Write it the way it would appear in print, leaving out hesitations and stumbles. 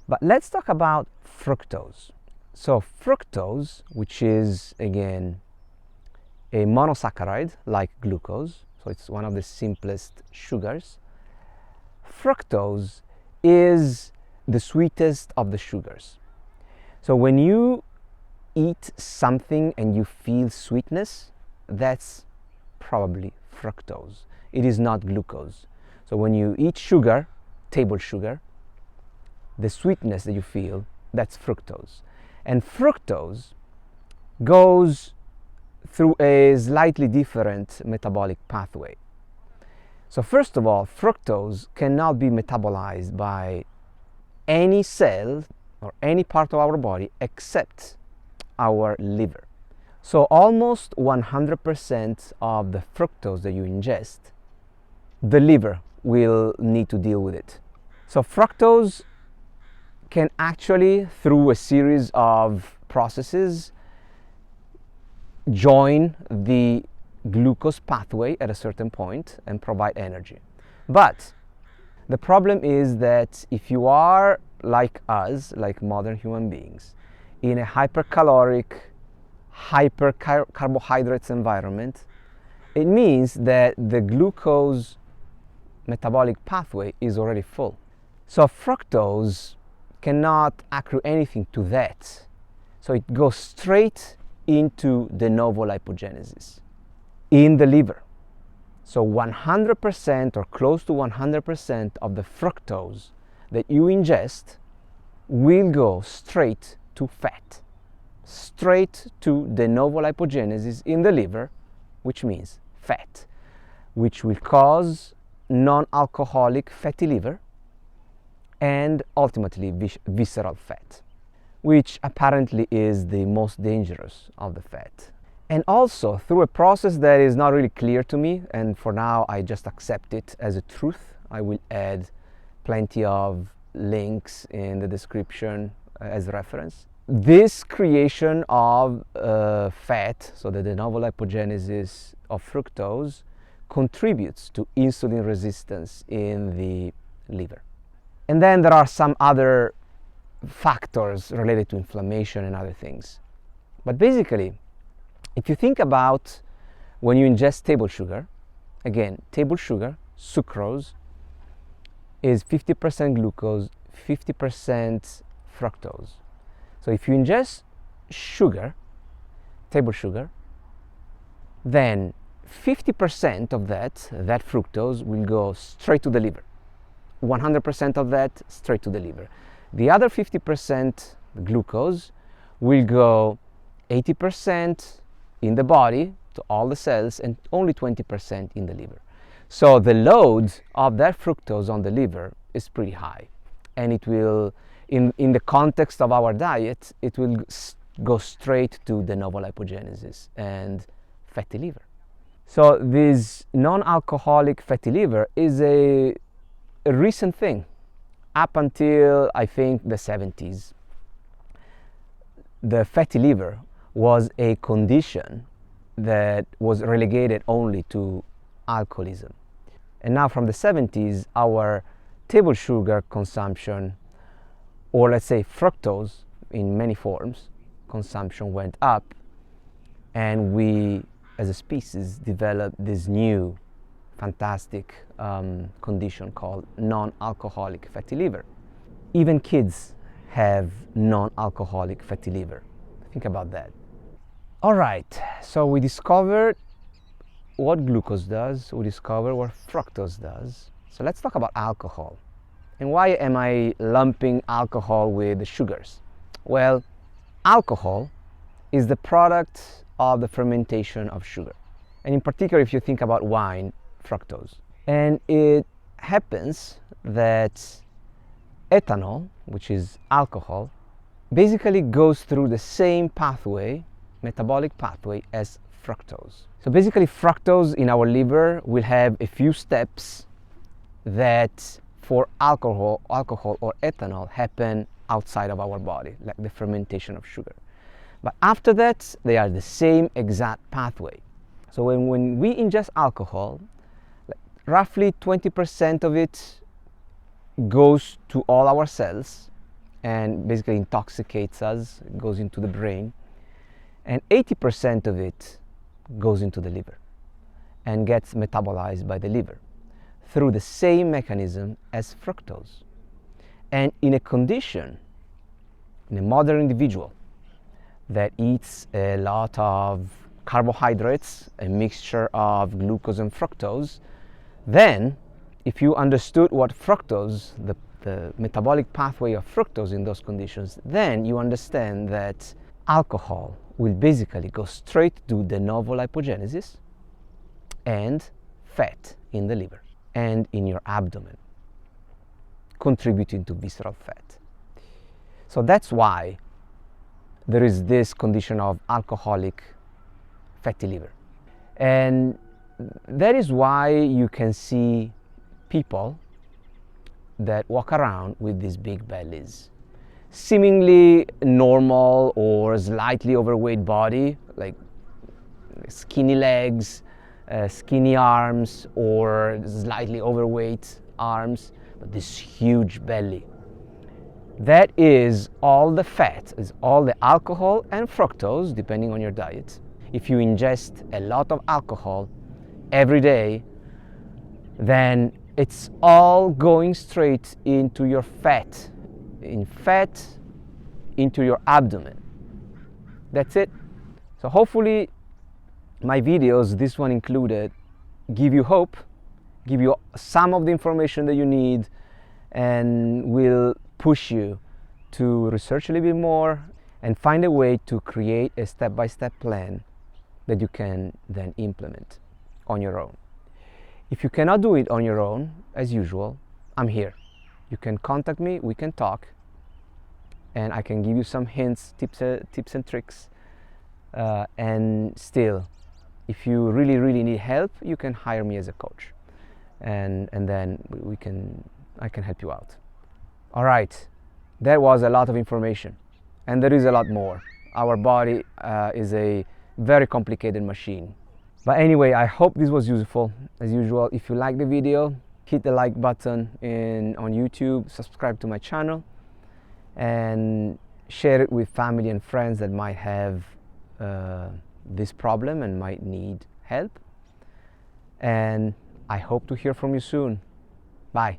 But let's talk about fructose. So fructose, which is again a monosaccharide like glucose, so it's one of the simplest sugars. Fructose is the sweetest of the sugars. So when you eat something and you feel sweetness, that's probably fructose. It is not glucose. So when you eat sugar, table sugar, the sweetness that you feel, that's fructose. And fructose goes through a slightly different metabolic pathway. So first of all, fructose cannot be metabolized by any cell or any part of our body except our liver. So almost 100% of the fructose that you ingest, the liver will need to deal with it. So fructose can actually, through a series of processes, join the glucose pathway at a certain point and provide energy. But the problem is that if you are like us, like modern human beings, in a hypercaloric, hypercarbohydrates environment, it means that the glucose metabolic pathway is already full. So fructose cannot accrue anything to that. So it goes straight into de novo lipogenesis in the liver. So 100% or close to 100% of the fructose that you ingest will go straight to fat, straight to de novo lipogenesis in the liver, which means fat, which will cause non-alcoholic fatty liver and ultimately visceral fat, which apparently is the most dangerous of the fat. And also through a process that is not really clear to me, and for now I just accept it as a truth. I will add plenty of links in the description as reference. This creation of fat, so the de novo lipogenesis of fructose, contributes to insulin resistance in the liver. And then there are some other factors related to inflammation and other things. But basically, if you think about when you ingest table sugar, again, table sugar, sucrose, is 50% glucose, 50% fructose. So if you ingest sugar, table sugar, then 50% of that fructose will go straight to the liver. 100% of that straight to the liver. The other 50% glucose will go 80% in the body to all the cells and only 20% in the liver. So the load of that fructose on the liver is pretty high, and it will, in the context of our diet, it will go straight to de novo lipogenesis and fatty liver. So this non-alcoholic fatty liver is a recent thing. Up until I think the 70s, the fatty liver was a condition that was relegated only to alcoholism. And now from the 70s, our table sugar consumption, or let's say fructose in many forms, consumption went up, and we as a species developed this new fantastic condition called non-alcoholic fatty liver. Even kids have non-alcoholic fatty liver. Think about that. All right, so we discovered what glucose does, we discovered what fructose does. So let's talk about alcohol. And why am I lumping alcohol with the sugars? Well, alcohol is the product of the fermentation of sugar. And in particular, if you think about wine, fructose. And it happens that ethanol, which is alcohol, basically goes through the same pathway, metabolic pathway, as fructose. So basically fructose in our liver will have a few steps that for alcohol or ethanol happen outside of our body, like the fermentation of sugar. But after that, they are the same exact pathway. So when we ingest alcohol, roughly 20% of it goes to all our cells, and basically intoxicates us. It goes into the brain, and 80% of it goes into the liver and gets metabolized by the liver through the same mechanism as fructose. And in a condition, in a modern individual that eats a lot of carbohydrates, a mixture of glucose and fructose, then if you understood what fructose, the metabolic pathway of fructose in those conditions, then you understand that alcohol will basically go straight to the novo lipogenesis and fat in the liver and in your abdomen, contributing to visceral fat. So that's why there is this condition of alcoholic fatty liver. And that is why you can see people that walk around with these big bellies, seemingly normal or slightly overweight body, like skinny legs, skinny arms, or slightly overweight arms, but this huge belly. That is all the fat, is all the alcohol and fructose, depending on your diet. If you ingest a lot of alcohol every day, then it's all going straight into your fat, into your abdomen. That's it. So hopefully my videos, this one included, give you hope, give you some of the information that you need, and will push you to research a little bit more and find a way to create a step-by-step plan that you can then implement on your own. If you cannot do it on your own, as usual, I'm here. You can contact me, we can talk, and I can give you some hints, tips and tricks. And still, if you really need help, you can hire me as a coach, and then I can help you out. All right, that was a lot of information, and there is a lot more. Our body is a very complicated machine. But anyway, I hope this was useful. As usual, if you like the video, hit the like button on YouTube, subscribe to my channel, and share it with family and friends that might have this problem and might need help. And I hope to hear from you soon. Bye.